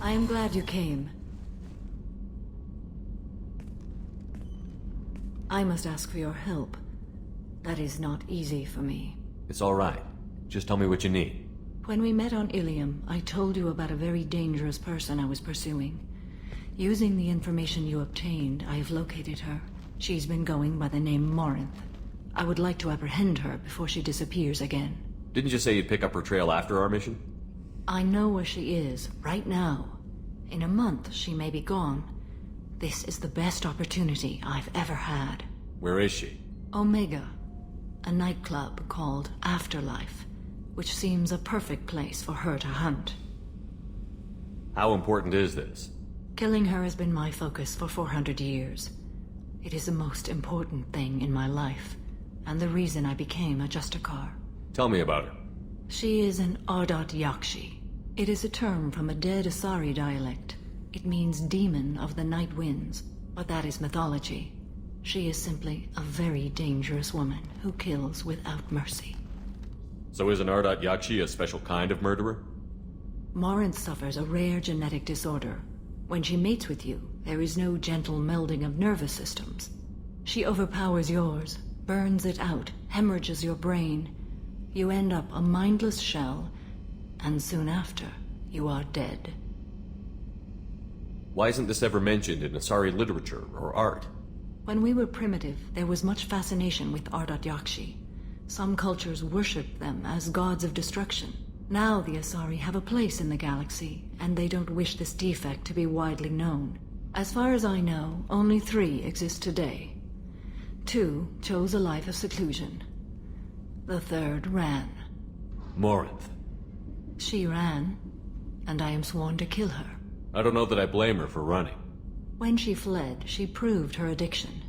I am glad you came. I must ask for your help. That is not easy for me. It's all right. Just tell me what you need. When we met on Ilium, I told you about a very dangerous person I was pursuing. Using the information you obtained, I have located her. She's been going by the name Morinth. I would like to apprehend her before she disappears again. Didn't you say you'd pick up her trail after our mission? I know where she is, right now. In a month, she may be gone. This is the best opportunity I've ever had. Where is she? Omega, a nightclub called Afterlife, which seems a perfect place for her to hunt. How important is this? Killing her has been my focus for 400 years. It is the most important thing in my life, and the reason I became a Justicar. Tell me about her. She is an Ardat Yakshi. It is a term from a dead Asari dialect. It means demon of the night winds, but that is mythology. She is simply a very dangerous woman who kills without mercy. So is an Ardat Yakshi a special kind of murderer? Morinth suffers a rare genetic disorder. When she mates with you, there is no gentle melding of nervous systems. She overpowers yours, burns it out, hemorrhages your brain. You end up a mindless shell, and soon after, you are dead. Why isn't this ever mentioned in Asari literature or art? When we were primitive, there was much fascination with Ardat Yakshi. Some cultures worshipped them as gods of destruction. Now the Asari have a place in the galaxy, and they don't wish this defect to be widely known. As far as I know, only 3 exist today. 2 chose a life of seclusion. The 3rd ran. Morinth. She ran, and I am sworn to kill her. I don't know that I blame her for running. When she fled, she proved her addiction.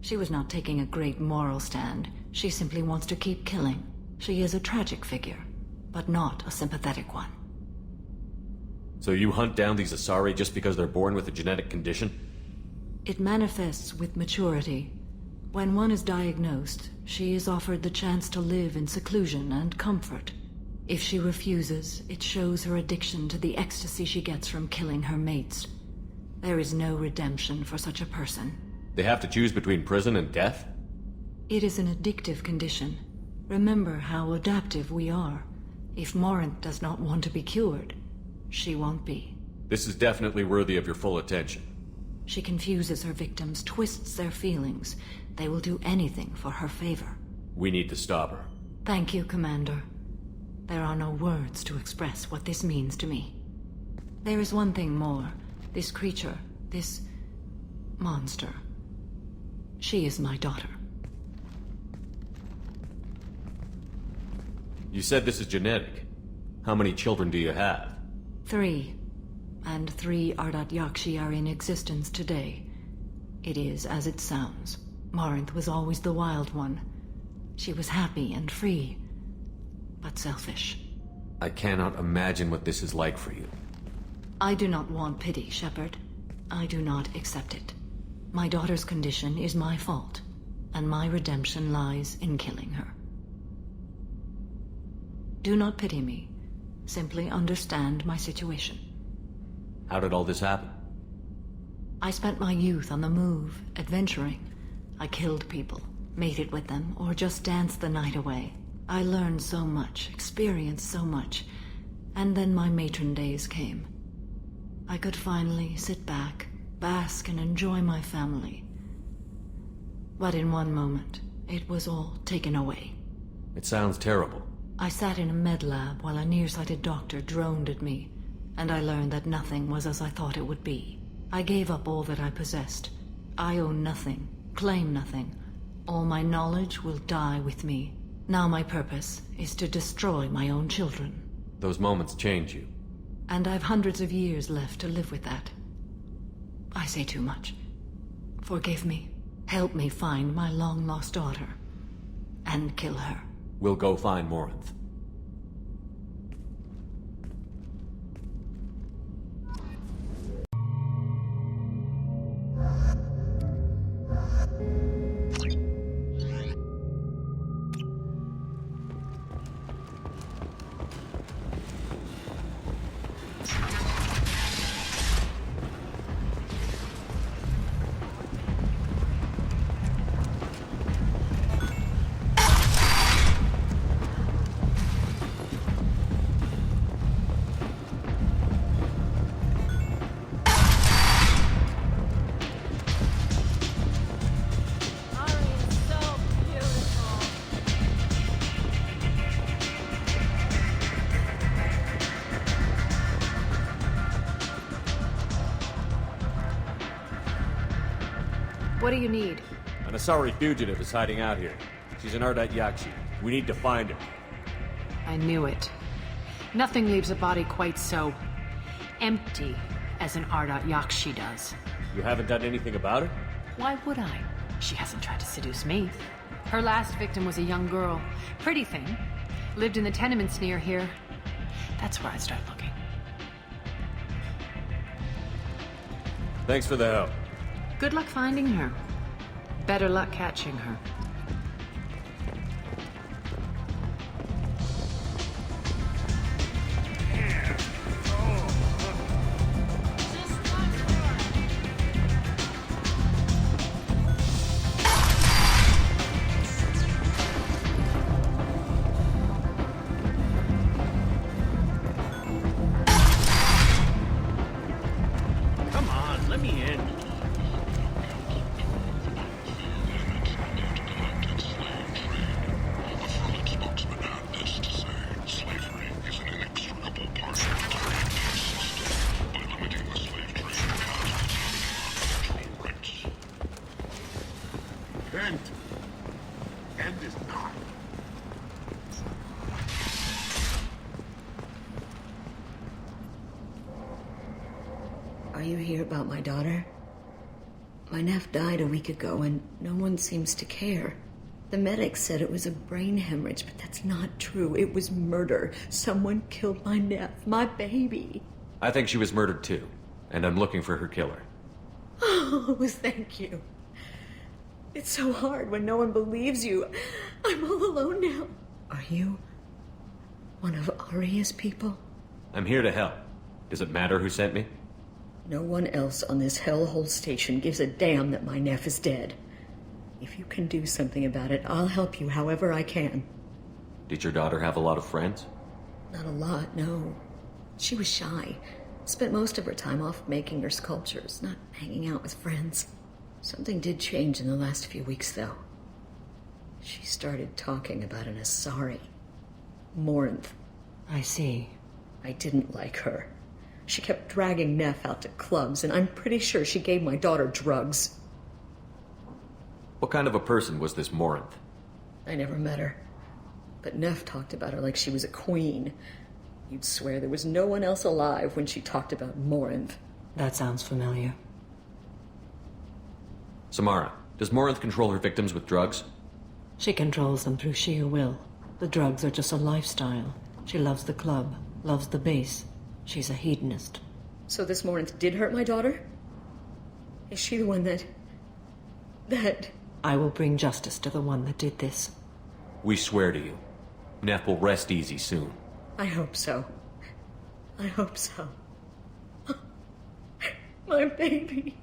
She was not taking a great moral stand. She simply wants to keep killing. She is a tragic figure, but not a sympathetic one. So you hunt down these Asari just because they're born with a genetic condition? It manifests with maturity. When one is diagnosed, she is offered the chance to live in seclusion and comfort. If she refuses, it shows her addiction to the ecstasy she gets from killing her mates. There is no redemption for such a person. They have to choose between prison and death? It is an addictive condition. Remember how adaptive we are. If Morinth does not want to be cured, she won't be. This is definitely worthy of your full attention. She confuses her victims, twists their feelings. They will do anything for her favor. We need to stop her. Thank you, Commander. There are no words to express what this means to me. There is one thing more. This creature, this monster. She is my daughter. You said this is genetic. How many children do you have? 3. And 3 Ardat Yakshi are in existence today. It is as it sounds. Morinth was always the wild one. She was happy and free, but selfish. I cannot imagine what this is like for you. I do not want pity, Shepard. I do not accept it. My daughter's condition is my fault, and my redemption lies in killing her. Do not pity me. Simply understand my situation. How did all this happen? I spent my youth on the move, adventuring. I killed people, mated with them, or just danced the night away. I learned so much, experienced so much, and then my matron days came. I could finally sit back, bask and enjoy my family. But in one moment, it was all taken away. It sounds terrible. I sat in a med lab while a nearsighted doctor droned at me, and I learned that nothing was as I thought it would be. I gave up all that I possessed. I own nothing, claim nothing. All my knowledge will die with me. Now my purpose is to destroy my own children. Those moments change you. And I've hundreds of years left to live with that. I say too much. Forgive me. Help me find my long-lost daughter. And kill her. We'll go find Morinth. What do you need? An Asari fugitive is hiding out here. She's an Ardat Yakshi. We need to find her. I knew it. Nothing leaves a body quite so empty as an Ardat Yakshi does. You haven't done anything about it? Why would I? She hasn't tried to seduce me. Her last victim was a young girl. Pretty thing. Lived in the tenements near here. That's where I'd start looking. Thanks for the help. Good luck finding her. Better luck catching her. End is not. Are you here about my daughter? My nephew died a week ago and no one seems to care. The medics said it was a brain hemorrhage, but that's not true. It was murder. Someone killed my nephew, my baby. I think she was murdered too, and I'm looking for her killer. Oh, thank you. It's so hard when no one believes you. I'm all alone now. Are you one of Aria's people? I'm here to help. Does it matter who sent me? No one else on this hellhole station gives a damn that my nephew is dead. If you can do something about it, I'll help you however I can. Did your daughter have a lot of friends? Not a lot, no. She was shy. Spent most of her time off making her sculptures, not hanging out with friends. Something did change in the last few weeks, though. She started talking about an Asari. Morinth. I see. I didn't like her. She kept dragging Neff out to clubs, and I'm pretty sure she gave my daughter drugs. What kind of a person was this Morinth? I never met her. But Neff talked about her like she was a queen. You'd swear there was no one else alive when she talked about Morinth. That sounds familiar. Samara, does Morinth control her victims with drugs? She controls them through sheer will. The drugs are just a lifestyle. She loves the club, loves the base. She's a hedonist. So this Morinth did hurt my daughter? Is she the one that... I will bring justice to the one that did this. We swear to you. Neff will rest easy soon. I hope so. I hope so. My baby.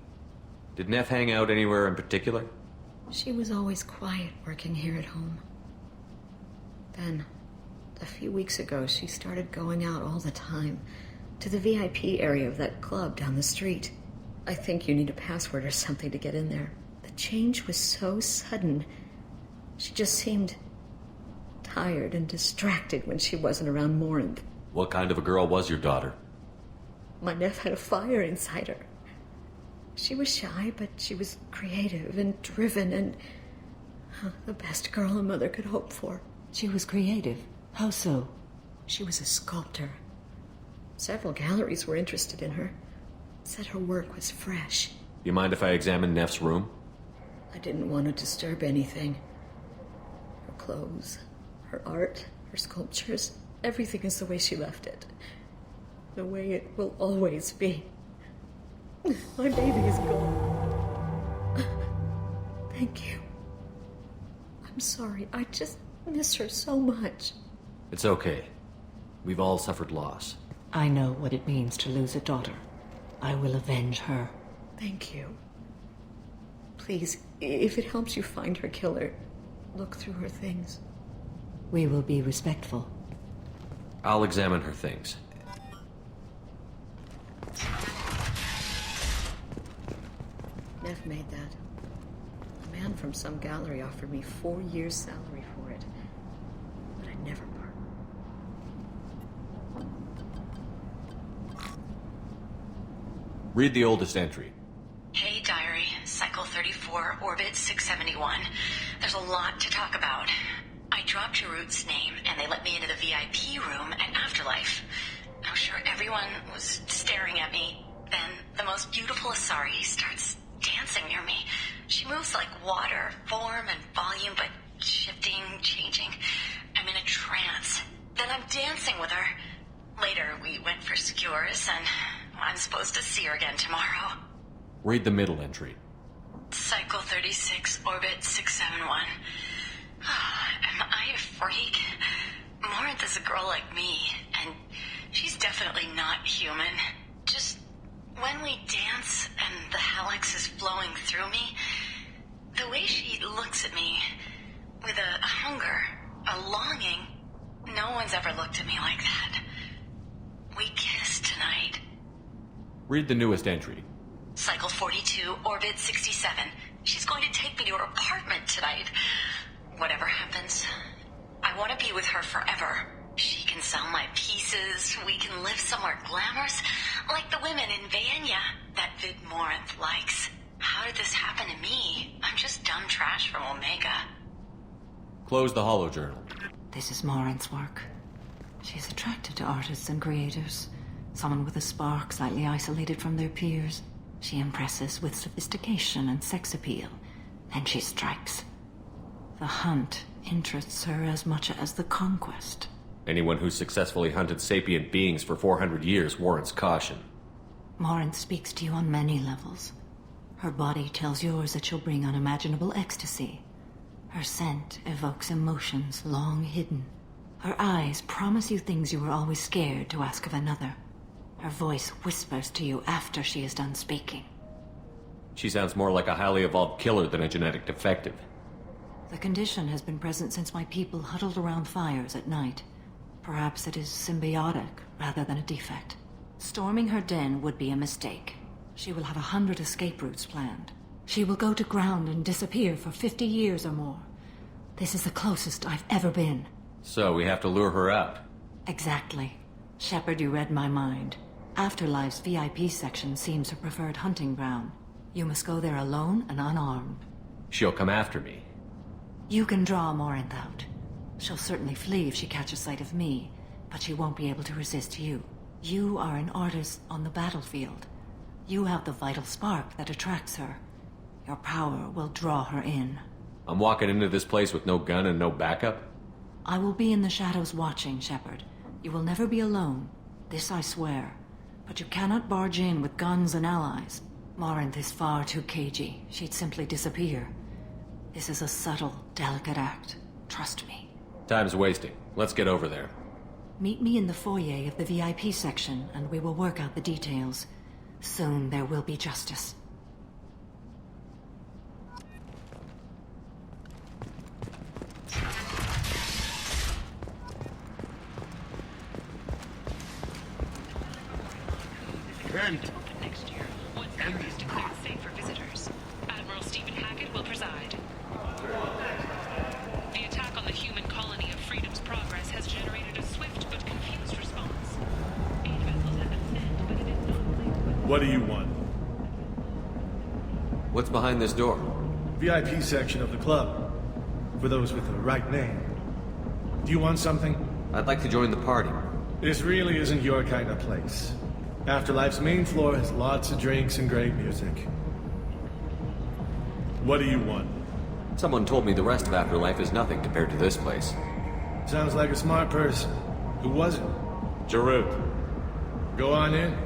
Did Neff hang out anywhere in particular? She was always quiet working here at home. Then, a few weeks ago, she started going out all the time to the VIP area of that club down the street. I think you need a password or something to get in there. The change was so sudden. She just seemed tired and distracted when she wasn't around Morinth. What kind of a girl was your daughter? My nephew had a fire inside her. She was shy, but she was creative and driven and the best girl a mother could hope for. She was creative. How so? She was a sculptor. Several galleries were interested in her. Said her work was fresh. You mind if I examine Neff's room? I didn't want to disturb anything. Her clothes, her art, her sculptures, everything is the way she left it. The way it will always be. My baby is gone. Thank you. I'm sorry. I just miss her so much. It's okay. We've all suffered loss. I know what it means to lose a daughter. I will avenge her. Thank you. Please, if it helps you find her killer, look through her things. We will be respectful. I'll examine her things. Neff made that. A man from some gallery offered me 4 years' salary for it. But I never part. Read the oldest entry. Hey, diary. Cycle 34. 44, orbit 671. There's a lot to talk about. I dropped Jarut's name, and they let me into the VIP room at Afterlife. I'm sure everyone was staring at me. Then the most beautiful Asari starts dancing near me. She moves like water, form and volume, but shifting, changing. I'm in a trance. Then I'm dancing with her. Later, we went for skewers, and I'm supposed to see her again tomorrow. Read the middle entry. Cycle 36, orbit 671. Am I a freak? Morinth is a girl like me, and she's definitely not human. Just when we dance and the helix is flowing through me, the way she looks at me with a hunger, a longing, no one's ever looked at me like that. We kissed tonight. Read the newest entry. Cycle 42, orbit 67. She's going to take me to her apartment tonight. Whatever happens, I want to be with her forever. She can sell my pieces. We can live somewhere glamorous, like the women in Vanya that Vid Morinth likes. How did this happen to me? I'm just dumb trash from Omega. Close the holojournal. This is Morinth's work. She's attracted to artists and creators. Someone with a spark, slightly isolated from their peers. She impresses with sophistication and sex appeal. Then she strikes. The hunt interests her as much as the conquest. Anyone who's successfully hunted sapient beings for 400 years warrants caution. Morinth speaks to you on many levels. Her body tells yours that she'll bring unimaginable ecstasy. Her scent evokes emotions long hidden. Her eyes promise you things you were always scared to ask of another. Her voice whispers to you after she is done speaking. She sounds more like a highly evolved killer than a genetic defective. The condition has been present since my people huddled around fires at night. Perhaps it is symbiotic rather than a defect. Storming her den would be a mistake. She will have 100 escape routes planned. She will go to ground and disappear for 50 years or more. This is the closest I've ever been. So we have to lure her out. Exactly. Shepard, you read my mind. Afterlife's VIP section seems her preferred hunting ground. You must go there alone and unarmed. She'll come after me. You can draw Morinth out. She'll certainly flee if she catches sight of me, but she won't be able to resist you. You are an artist on the battlefield. You have the vital spark that attracts her. Your power will draw her in. I'm walking into this place with no gun and no backup? I will be in the shadows watching, Shepard. You will never be alone. This I swear. But you cannot barge in with guns and allies. Morinth is far too cagey. She'd simply disappear. This is a subtle, delicate act. Trust me. Time's wasting. Let's get over there. Meet me in the foyer of the VIP section, and we will work out the details. Soon there will be justice. Next year, once the area is declared safe for visitors, Admiral Stephen Hackett will preside. The attack on the human colony of Freedom's Progress has generated a swift but confused response. 8 vessels have been sent, but it is not clear. What do you want? What's behind this door? VIP section of the club. For those with the right name. Do you want something? I'd like to join the party. This really isn't your kind of place. Afterlife's main floor has lots of drinks and great music. What do you want? Someone told me the rest of Afterlife is nothing compared to this place. Sounds like a smart person. Who was it? Jarut. Go on in.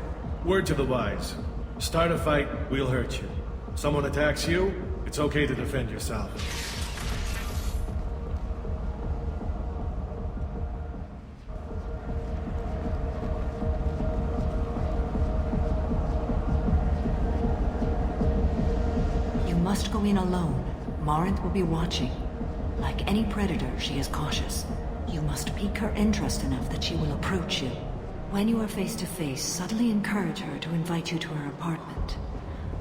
Word to the wise. Start a fight, we'll hurt you. Someone attacks you, it's okay to defend yourself. You must go in alone. Morinth will be watching. Like any predator, she is cautious. You must pique her interest enough that she will approach you. When you are face to face, subtly encourage her to invite you to her apartment.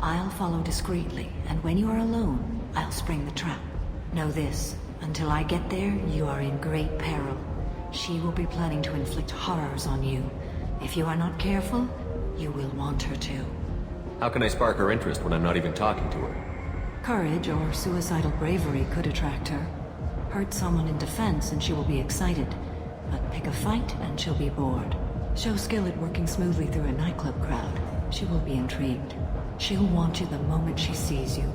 I'll follow discreetly, and when you are alone, I'll spring the trap. Know this, until I get there, you are in great peril. She will be planning to inflict horrors on you. If you are not careful, you will want her to. How can I spark her interest when I'm not even talking to her? Courage or suicidal bravery could attract her. Hurt someone in defense and she will be excited. But pick a fight and she'll be bored. Show skill at working smoothly through a nightclub crowd. She will be intrigued. She'll want you the moment she sees you.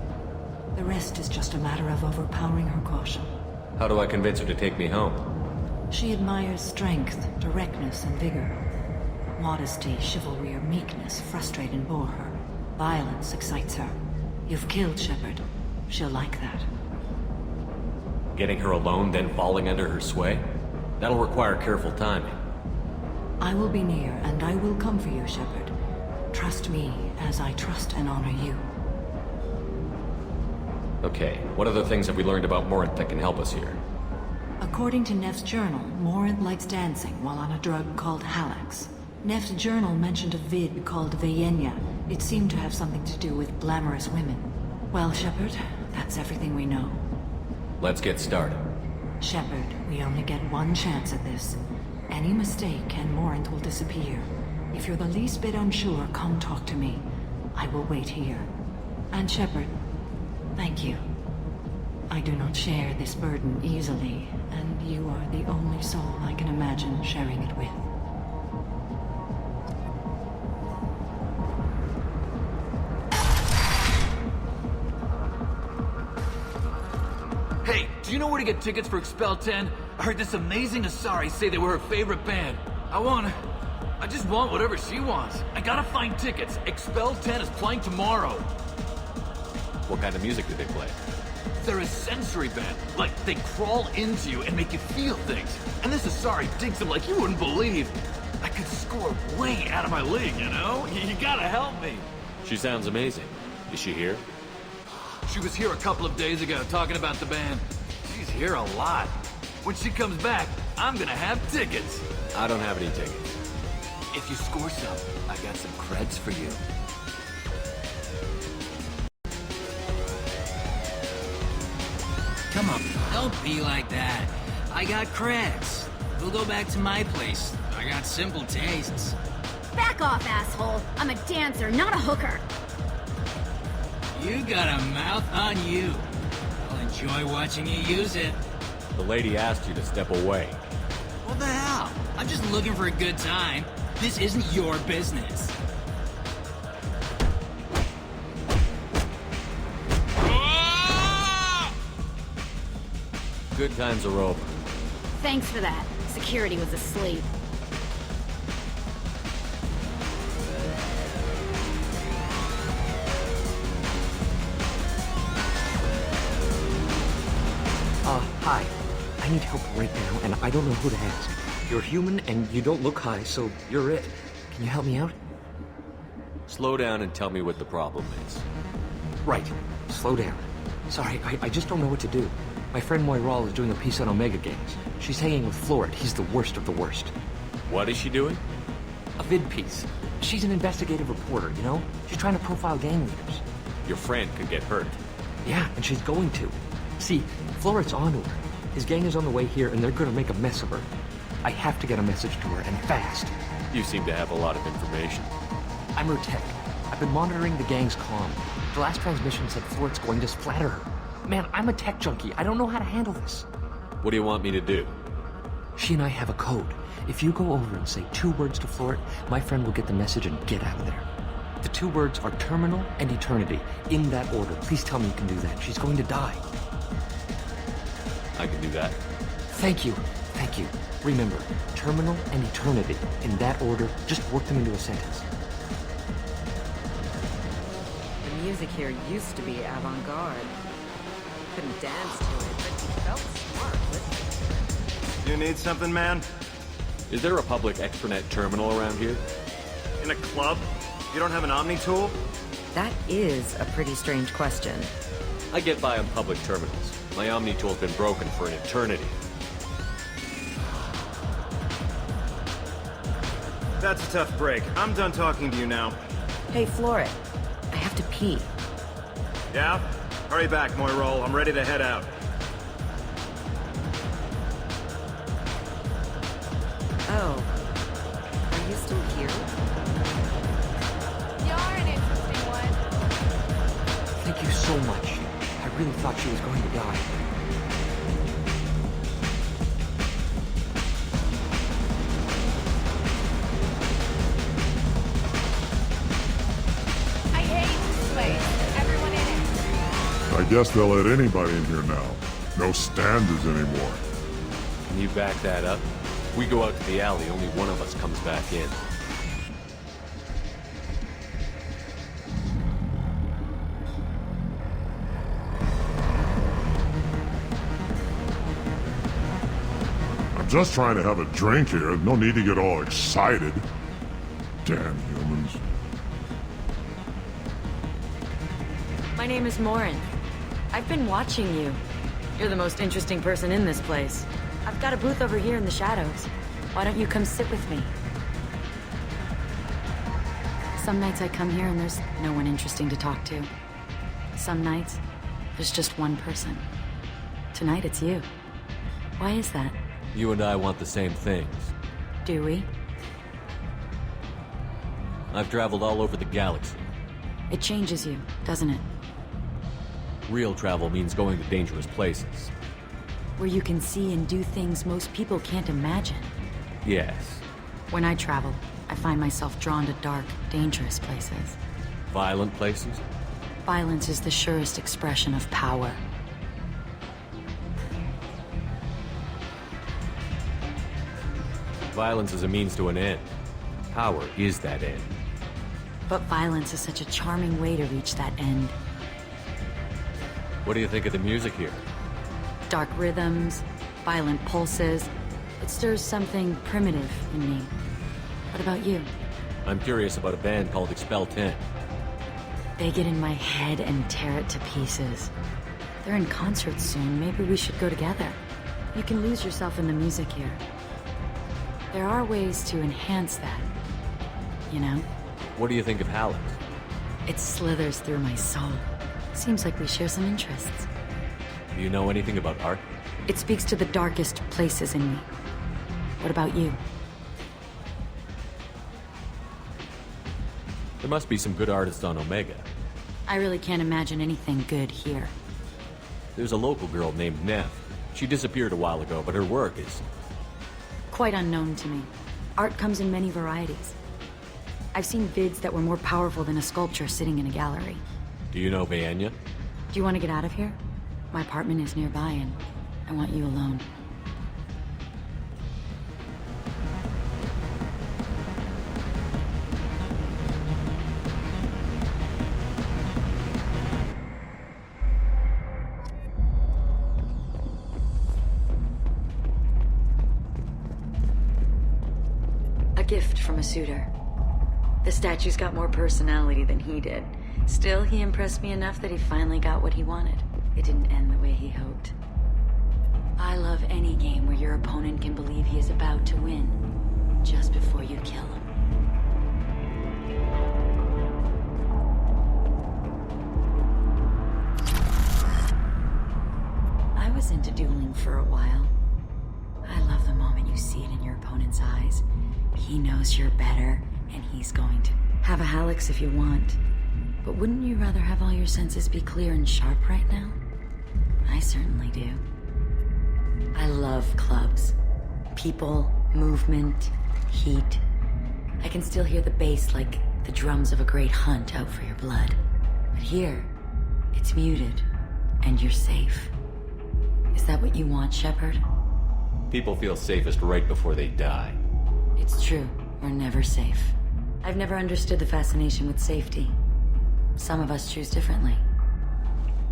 The rest is just a matter of overpowering her caution. How do I convince her to take me home? She admires strength, directness, and vigor. Modesty, chivalry, or meekness frustrate and bore her. Violence excites her. You've killed Shepard. She'll like that. Getting her alone, then falling under her sway? That'll require careful timing. I will be near, and I will come for you, Shepard. Trust me, as I trust and honor you. Okay, what other things have we learned about Morinth that can help us here? According to Neff's journal, Morinth likes dancing while on a drug called Halax. Neff's journal mentioned a vid called Vayenya. It seemed to have something to do with glamorous women. Well, Shepard, that's everything we know. Let's get started. Shepard, we only get one chance at this. Any mistake and Morinth will disappear. If you're the least bit unsure, come talk to me. I will wait here. And Shepard, thank you. I do not share this burden easily, and you are the only soul I can imagine sharing it with. Hey, do you know where to get tickets for Expel 10? I heard this amazing Asari say they were her favorite band. I just want whatever she wants. I gotta find tickets. Expel 10 is playing tomorrow. What kind of music do they play? They're a sensory band. Like, they crawl into you and make you feel things. And this Asari digs them like you wouldn't believe. I could score way out of my league, you know? You gotta help me. She sounds amazing. Is she here? She was here a couple of days ago talking about the band. She's here a lot. When she comes back, I'm gonna have tickets. I don't have any tickets. If you score some, I got some creds for you. Come on, don't be like that. I got creds. We'll go back to my place. I got simple tastes. Back off, asshole. I'm a dancer, not a hooker. You got a mouth on you. I'll enjoy watching you use it. The lady asked you to step away. What the hell? I'm just looking for a good time. This isn't your business. Good times are over. Thanks for that. Security was asleep. Hi. I need help right now, and I don't know who to ask. You're human, and you don't look high, so you're it. Can you help me out? Slow down and tell me what the problem is. Right. Slow down. Sorry, I just don't know what to do. My friend Moiral is doing a piece on Omega Games. She's hanging with Florid. He's the worst of the worst. What is she doing? A vid piece. She's an investigative reporter, you know? She's trying to profile gang leaders. Your friend could get hurt. Yeah, and she's going to. See, Florid's onto her. His gang is on the way here, and they're gonna make a mess of her. I have to get a message to her, and fast. You seem to have a lot of information. I'm her tech. I've been monitoring the gang's comm. The last transmission said Florid's going to splatter her. Man, I'm a tech junkie. I don't know how to handle this. What do you want me to do? She and I have a code. If you go over and say 2 words to Florid, my friend will get the message and get out of there. The 2 words are terminal and eternity. In that order. Please tell me you can do that. She's going to die. I can do that. Thank you. Thank you. Remember, terminal and eternity. In that order, just work them into a sentence. The music here used to be avant-garde. Couldn't dance to it, but he felt smart listening to it. You need something, man? Is there a public extranet terminal around here? In a club? You don't have an Omni tool? That is a pretty strange question. I get by on public terminals. My Omni tool's been broken for an eternity. That's a tough break. I'm done talking to you now. Hey, Florid. I have to pee. Yeah? Hurry back, Moiral. I'm ready to head out. Oh. Are you still here? You're an interesting one. Thank you so much. really thought she was going to die. I hate this place. Everyone in it. I guess they'll let anybody in here now. No standards anymore. Can you back that up? We go out to the alley, only one of us comes back in. I'm just trying to have a drink here. No need to get all excited. Damn humans. My name is Morin. I've been watching you. You're the most interesting person in this place. I've got a booth over here in the shadows. Why don't you come sit with me? Some nights I come here and there's no one interesting to talk to. Some nights, there's just one person. Tonight it's you. Why is that? You and I want the same things. Do we? I've traveled all over the galaxy. It changes you, doesn't it? Real travel means going to dangerous places. Where you can see and do things most people can't imagine. Yes. When I travel, I find myself drawn to dark, dangerous places. Violent places? Violence is the surest expression of power. Violence is a means to an end. Power is that end. But violence is such a charming way to reach that end. What do you think of the music here? Dark rhythms, violent pulses. It stirs something primitive in me. What about you? I'm curious about a band called Expel 10. They get in my head and tear it to pieces. They're in concert soon. Maybe we should go together. You can lose yourself in the music here. There are ways to enhance that, you know? What do you think of Halleck? It slithers through my soul. Seems like we share some interests. Do you know anything about art? It speaks to the darkest places in me. What about you? There must be some good artists on Omega. I really can't imagine anything good here. There's a local girl named Neff. She disappeared a while ago, but her work is... quite unknown to me. Art comes in many varieties. I've seen vids that were more powerful than a sculpture sitting in a gallery. Do you know Vianya? Do you want to get out of here? My apartment is nearby and I want you alone. A gift from a suitor. The statue's got more personality than he did. Still, he impressed me enough that he finally got what he wanted. It didn't end the way he hoped. I love any game where your opponent can believe he is about to win, just before you kill him. I was into dueling for a while. I love the moment you see it in your opponent's eyes. He knows you're better, and he's going to have a Hallex if you want. But wouldn't you rather have all your senses be clear and sharp right now? I certainly do. I love clubs. People, movement, heat. I can still hear the bass like the drums of a great hunt out for your blood. But here, it's muted, and you're safe. Is that what you want, Shepard? People feel safest right before they die. It's true. We're never safe. I've never understood the fascination with safety. Some of us choose differently.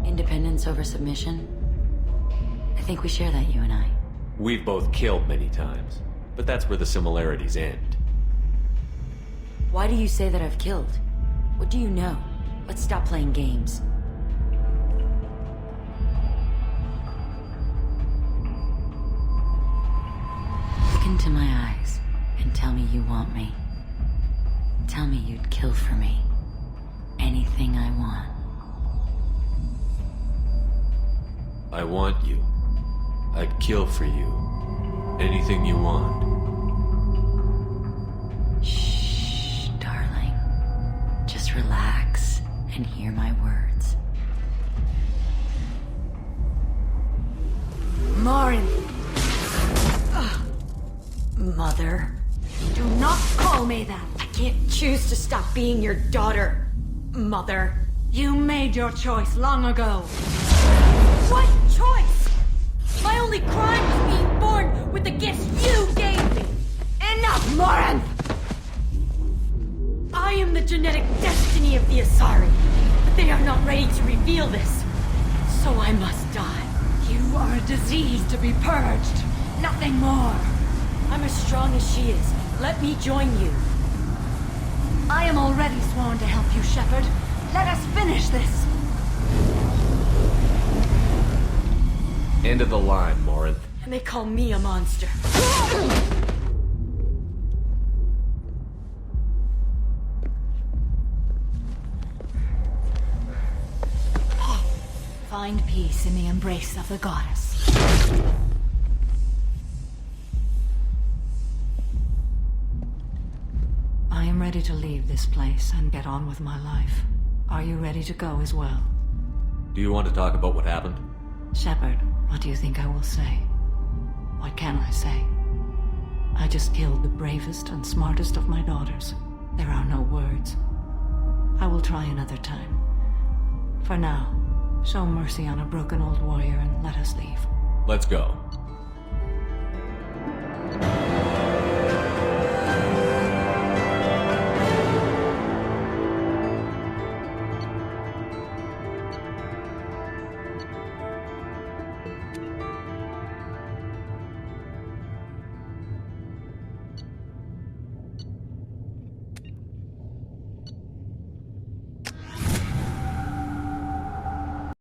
Independence over submission? I think we share that, you and I. We've both killed many times, but that's where the similarities end. Why do you say that I've killed? What do you know? Let's stop playing games. Look into my eyes and tell me you want me. Tell me you'd kill for me. Anything I want. I want you. I'd kill for you. Anything you want. Shh, darling. Just relax and hear my words. say that. I can't choose to stop being your daughter, Mother. You made your choice long ago. What choice? My only crime was being born with the gifts you gave me. Enough, Morin! I am the genetic destiny of the Asari, but they are not ready to reveal this. So I must die. You are a disease to be purged. Nothing more. I'm as strong as she is. Let me join you. I am already sworn to help you, Shepard. Let us finish this. End of the line, Morinth. And they call me a monster. Find peace in the embrace of the goddess. I am ready to leave this place and get on with my life. Are you ready to go as well? Do you want to talk about what happened? Shepard, what do you think I will say? What can I say? I just killed the bravest and smartest of my daughters. There are no words. I will try another time. For now, show mercy on a broken old warrior and let us leave. Let's go.